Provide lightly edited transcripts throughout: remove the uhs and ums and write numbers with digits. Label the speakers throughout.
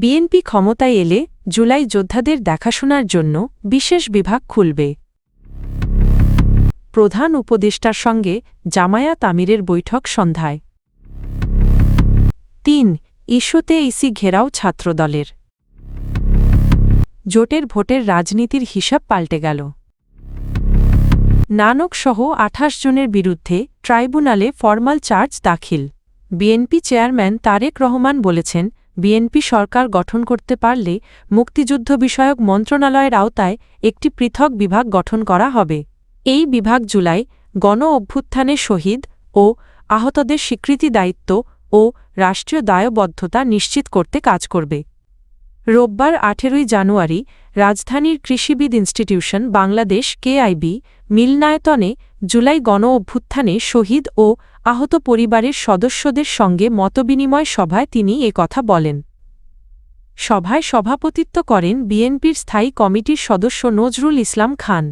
Speaker 1: BNP ক্ষমতায় এলে জুলাই যোদ্ধাদের দেখাশোনার জন্য বিশেষ বিভাগ খুলবে। প্রধান উপদেষ্টার সঙ্গে জামায়াত আমিরের বৈঠক সন্ধ্যায়। ৩ ইস্যুতে ইসি ঘেরাও ছাত্রদলের। জোটের ভোটের রাজনীতির হিসাব পাল্টে গেল। নানকসহ ২৮ জনের বিরুদ্ধে ট্রাইব্যুনালে ফরমাল চার্জ দাখিল। বিএনপি চেয়ারম্যান তারেক রহমান বলেছেন, বিএনপি সরকার গঠন করতে পারলে মুক্তিযুদ্ধ বিষয়ক মন্ত্রণালয়ের আওতায় একটি পৃথক বিভাগ গঠন করা হবে। এই বিভাগ জুলাই গণ অভ্যুত্থানে শহীদ ও আহতদের স্বীকৃতি দায়িত্ব ও রাষ্ট্রীয় দায়বদ্ধতা নিশ্চিত করতে কাজ করবে। রোববার ১৮ জানুয়ারি রাজধানীর কৃষিবিদ ইনস্টিটিউশন বাংলাদেশ কেআইবি মিলনায়তনে জুলাই গণ অভ্যুত্থানে শহীদ ও আহত পরিবারের সদস্যদের সঙ্গে মতবিনিময় সভায় তিনি কথা বলেন। সভায় সভাপতিত্ব করেন বিএনপির স্থায়ী কমিটির সদস্য নজরুল ইসলাম খান।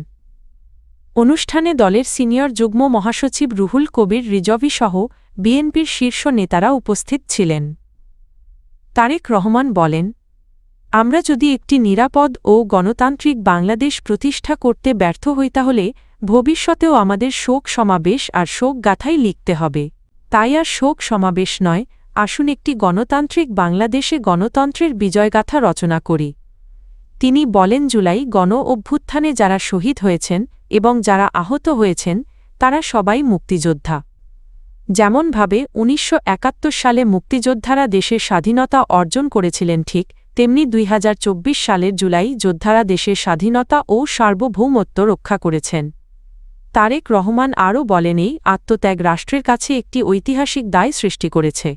Speaker 1: অনুষ্ঠানে দলের সিনিয়র যুগ্ম মহাসচিব রুহুল কবির রিজভীসহ বিএনপির শীর্ষ নেতারা উপস্থিত ছিলেন। তারেক রহমান বলেন, আমরা যদি একটি নিরাপদ ও গণতান্ত্রিক বাংলাদেশ প্রতিষ্ঠা করতে ব্যর্থ হই তাহলে ভবিষ্যতেও আমাদের শোক সমাবেশ আর শোক গাথাই লিখতে হবে। তাই আর শোক সমাবেশ নয়, আসুন একটি গণতান্ত্রিক বাংলাদেশে গণতন্ত্রের বিজয়গাথা রচনা করি। তিনি বলেন, জুলাই গণ অভ্যুত্থানে যারা শহীদ হয়েছেন এবং যারা আহত হয়েছেন তারা সবাই মুক্তিযোদ্ধা। যেমনভাবে ১৯৭১ সালে মুক্তিযোদ্ধারা দেশের স্বাধীনতা অর্জন করেছিলেন, ঠিক তেমনি ২০২৪ সালের জুলাই যোদ্ধারা দেশের স্বাধীনতা ও সার্বভৌমত্ব রক্ষা করেছেন। তারেক রহমান আরও বলেন, এই আত্মত্যাগ রাষ্ট্রের কাছে একটি ঐতিহাসিক দায় সৃষ্টি করেছে।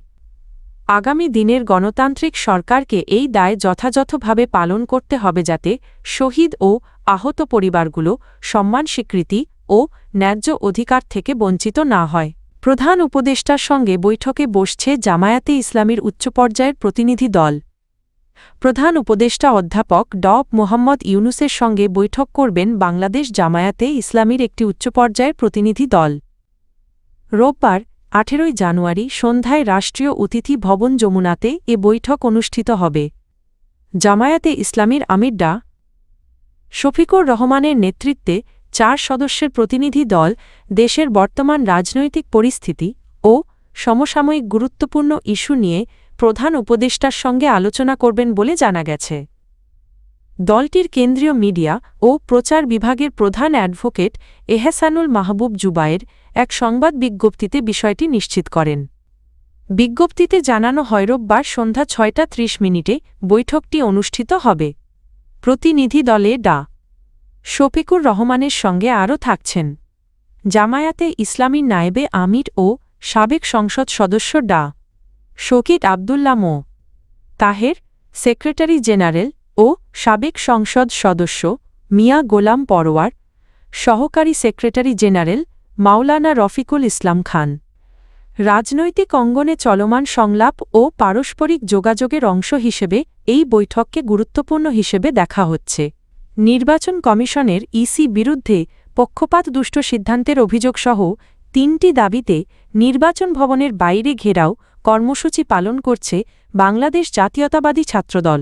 Speaker 1: আগামী দিনের গণতান্ত্রিক সরকারকে এই দায় যথাযথভাবে পালন করতে হবে যাতে শহীদ ও আহত পরিবারগুলো সম্মান স্বীকৃতি ও ন্যায্য অধিকার থেকে বঞ্চিত না হয়। প্রধান উপদেষ্টার সঙ্গে বৈঠকে বসছে জামায়াতে ইসলামীর উচ্চপর্যায়ের প্রতিনিধি দল। প্রধান উপদেষ্টা অধ্যাপক ড মোহাম্মদ ইউনুসের সঙ্গে বৈঠক করবেন বাংলাদেশ জামায়াতে ইসলামীর একটি উচ্চপর্যায়ের প্রতিনিধি দল। রোববার ১৮ জানুয়ারি সন্ধ্যায় রাষ্ট্রীয় অতিথি ভবন যমুনাতে এ বৈঠক অনুষ্ঠিত হবে। জামায়াতে ইসলামীর আমির ডা শফিকুর রহমানের নেতৃত্বে ৪ সদস্যের প্রতিনিধি দল দেশের বর্তমান রাজনৈতিক পরিস্থিতি ও সমসাময়িক গুরুত্বপূর্ণ ইস্যু নিয়ে প্রধান উপদেষ্টার সঙ্গে আলোচনা করবেন বলে জানা গেছে। দলটির কেন্দ্রীয় মিডিয়া ও প্রচার বিভাগের প্রধান অ্যাডভোকেট এহসানুল মাহবুব জুবায়ের এক সংবাদ বিজ্ঞপ্তিতে বিষয়টি নিশ্চিত করেন। বিজ্ঞপ্তিতে জানানো হয়, রোববার সন্ধ্যা ৬টা ৩০ বৈঠকটি অনুষ্ঠিত হবে। প্রতিনিধি দলে ডা শফিকুর রহমানের সঙ্গে আরও থাকছেন জামায়াতে ইসলামীর নায়েবে আমির ও সাবেক সংসদ সদস্য ডা শকীত আবদুল্লাহ মো. তাহের, সেক্রেটারি জেনারেল ও সাবেক সংসদ সদস্য মিয়া গোলাম পরোয়ার, সহকারী সেক্রেটারি জেনারেল মাওলানা রফিকুল ইসলাম খান। রাজনৈতিক অঙ্গনে চলমান সংলাপ ও পারস্পরিক যোগাযোগের অংশ হিসেবে এই বৈঠককে গুরুত্বপূর্ণ হিসেবে দেখা হচ্ছে। নির্বাচন কমিশনের ইসি বিরুদ্ধে পক্ষপাতদুষ্ট সিদ্ধান্তের অভিযোগসহ ৩টি দাবিতে নির্বাচন ভবনের বাইরে ঘেরাও কর্মসূচি পালন করছে বাংলাদেশ জাতীয়তাবাদী ছাত্রদল।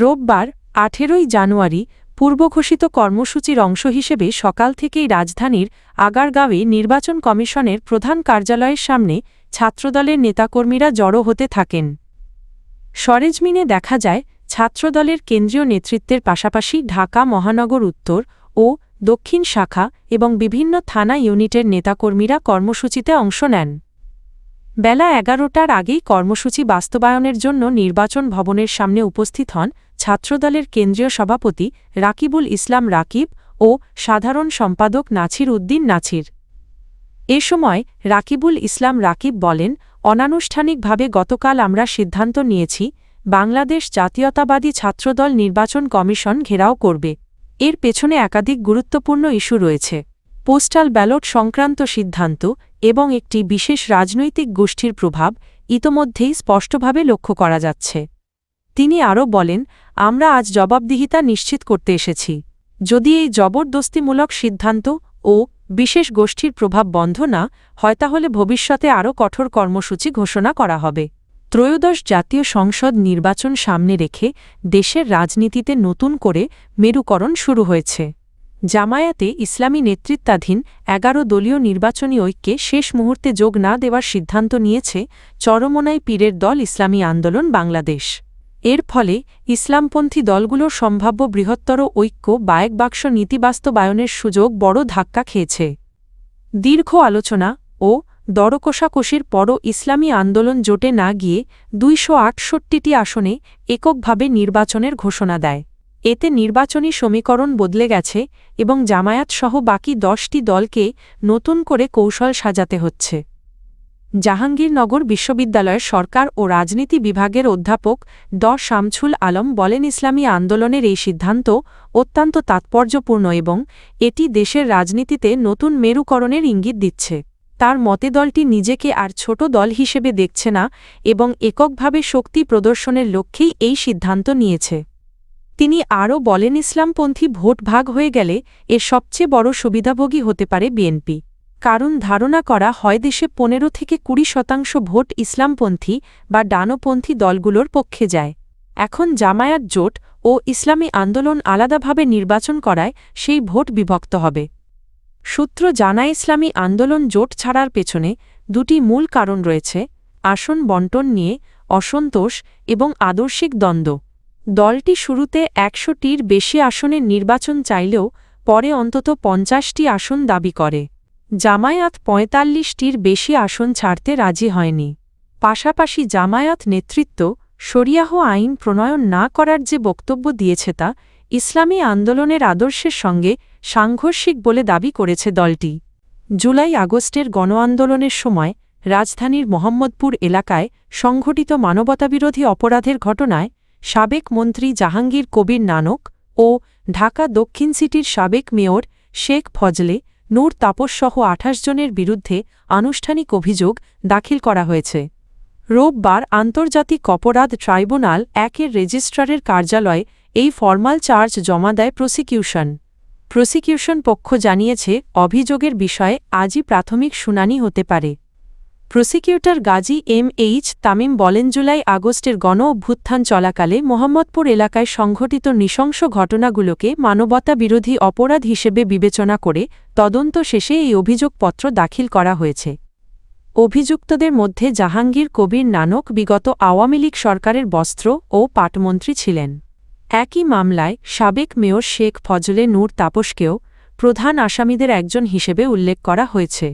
Speaker 1: রোববার ১৮ জানুয়ারি পূর্বঘোষিত কর্মসূচির অংশ হিসেবে সকাল থেকেই রাজধানীর আগারগাঁওয়ে নির্বাচন কমিশনের প্রধান কার্যালয়ের সামনে ছাত্রদলের নেতাকর্মীরা জড়ো হতে থাকেন। সরেজমিনে দেখা যায়, ছাত্রদলের কেন্দ্রীয় নেতৃত্বের পাশাপাশি ঢাকা মহানগর উত্তর ও দক্ষিণ শাখা এবং বিভিন্ন থানা ইউনিটের নেতাকর্মীরা কর্মসূচিতে অংশ নেন। বেলা ১১টার আগেই কর্মসূচি বাস্তবায়নের জন্য নির্বাচন ভবনের সামনে উপস্থিত হন ছাত্রদলের কেন্দ্রীয় সভাপতি রাকিবুল ইসলাম রাকিব ও সাধারণ সম্পাদক নাছির উদ্দিন নাছির। এ সময় রাকিবুল ইসলাম রাকিব বলেন, অনানুষ্ঠানিকভাবে গতকাল আমরা সিদ্ধান্ত নিয়েছি বাংলাদেশ জাতীয়তাবাদী ছাত্রদল নির্বাচন কমিশন ঘেরাও করবে। এর পেছনে একাধিক গুরুত্বপূর্ণ ইস্যু রয়েছে। পোস্টাল ব্যালট সংক্রান্ত সিদ্ধান্ত এবং একটি বিশেষ রাজনৈতিক গোষ্ঠীর প্রভাব ইতোমধ্যেই স্পষ্টভাবে লক্ষ্য করা যাচ্ছে। তিনি আরও বলেন, আমরা আজ জবাবদিহিতা নিশ্চিত করতে এসেছি। যদি এই জবরদস্তিমূলক সিদ্ধান্ত ও বিশেষ গোষ্ঠীর প্রভাব বন্ধ না হয় তাহলে ভবিষ্যতে আরও কঠোর কর্মসূচি ঘোষণা করা হবে। ত্রয়োদশ জাতীয় সংসদ নির্বাচন সামনে রেখে দেশের রাজনীতিতে নতুন করে মেরুকরণ শুরু হয়েছে। জামায়াতে ইসলামী নেতৃত্বাধীন ১১ দলীয় নির্বাচনী ঐক্যে শেষ মুহূর্তে যোগ না দেওয়ার সিদ্ধান্ত নিয়েছে চরমোনাই পীরের দল ইসলামী আন্দোলন বাংলাদেশ। এর ফলে ইসলামপন্থী দলগুলোর সম্ভাব্য বৃহত্তর ঐক্য বা এক বাক্স নীতি বাস্তবায়নের সুযোগ বড় ধাক্কা খেয়েছে। দীর্ঘ আলোচনা ও দরকষাকষির পরও ইসলামী আন্দোলন জোটে না গিয়ে ২৬৮টি আসনে এককভাবে নির্বাচনের ঘোষণা দেয়। এতে নির্বাচনী সমীকরণ বদলে গেছে এবং জামায়াতসহ বাকি ১০টি দলকে নতুন করে কৌশল সাজাতে হচ্ছে। জাহাঙ্গীরনগর বিশ্ববিদ্যালয়ের সরকার ও রাজনীতি বিভাগের অধ্যাপক ড শামছুল আলম বলেন, ইসলামী আন্দোলনের এই সিদ্ধান্ত অত্যন্ত তাৎপর্যপূর্ণ এবং এটি দেশের রাজনীতিতে নতুন মেরুকরণের ইঙ্গিত দিচ্ছে। তার মতে দলটি নিজেকে আর ছোট দল হিসেবে দেখছে না এবং এককভাবে শক্তি প্রদর্শনের লক্ষ্যেই এই সিদ্ধান্ত নিয়েছে। তিনি আরও বলেন, ইসলামপন্থী ভোট ভাগ হয়ে গেলে এর সবচেয়ে বড় সুবিধাভোগী হতে পারে বিএনপি। কারণ ধারণা করা হয় দেশে ১৫ থেকে ২০% ভোট ইসলামপন্থী বা ডানপন্থী দলগুলোর পক্ষে যায়। এখন জামায়াত জোট ও ইসলামী আন্দোলন আলাদাভাবে নির্বাচন করায় সেই ভোট বিভক্ত হবে। সূত্র জানায়, ইসলামী আন্দোলন জোট ছাড়ার পেছনে দুটি মূল কারণ রয়েছে: আসন বণ্টন নিয়ে অসন্তোষ এবং আদর্শিক দ্বন্দ্ব। দলটি শুরুতে ১০০টির বেশি আসনের নির্বাচন চাইলেও পরে অন্তত ৫০টি আসন দাবি করে। জামায়াত ৪৫টির বেশি আসন ছাড়তে রাজি হয়নি। পাশাপাশি জামায়াত নেতৃত্ব শরিয়াহ আইন প্রণয়ন না করার যে বক্তব্য দিয়েছে তা ইসলামী আন্দোলনের আদর্শের সঙ্গে সাংঘর্ষিক বলে দাবি করেছে দলটি। জুলাই আগস্টের গণ আন্দোলনের সময় রাজধানীর মোহাম্মদপুর এলাকায় সংঘটিত মানবতাবিরোধী অপরাধের ঘটনায় সাবেক মন্ত্রী জাহাঙ্গীর কবির নানক ও ঢাকা দক্ষিণ সিটির সাবেক মেয়র শেখ ফজলে নূর তাপসসহ ২৮ জনের বিরুদ্ধে আনুষ্ঠানিক অভিযোগ দাখিল করা হয়েছে। রোববার আন্তর্জাতিক অপরাধ ট্রাইব্যুনাল ১-এর রেজিস্ট্রারের কার্যালয়ে এই ফরমাল চার্জ জমা দেয় প্রসিকিউশন পক্ষ জানিয়েছে, অভিযোগের বিষয়ে আজই প্রাথমিক শুনানি হতে পারে। প্রসিকিউটর গাজী এম.এইচ. তামিম বলেন, জুলাই আগস্টের গণ অভ্যুত্থান চলাকালে মোহাম্মদপুর এলাকায় সংঘটিত নৃশংস ঘটনাগুলোকে মানবতাবিরোধী অপরাধ হিসেবে বিবেচনা করে তদন্ত শেষে এই অভিযোগপত্র দাখিল করা হয়েছে। অভিযুক্তদের মধ্যে জাহাঙ্গীর কবির নানক বিগত আওয়ামী লীগ সরকারের বস্ত্র ও পাটমন্ত্রী ছিলেন। একই মামলায় সাবেক মেয়র শেখ ফজলে নূর তাপসকেও প্রধান আসামিদের একজন হিসেবে উল্লেখ করা হয়েছে।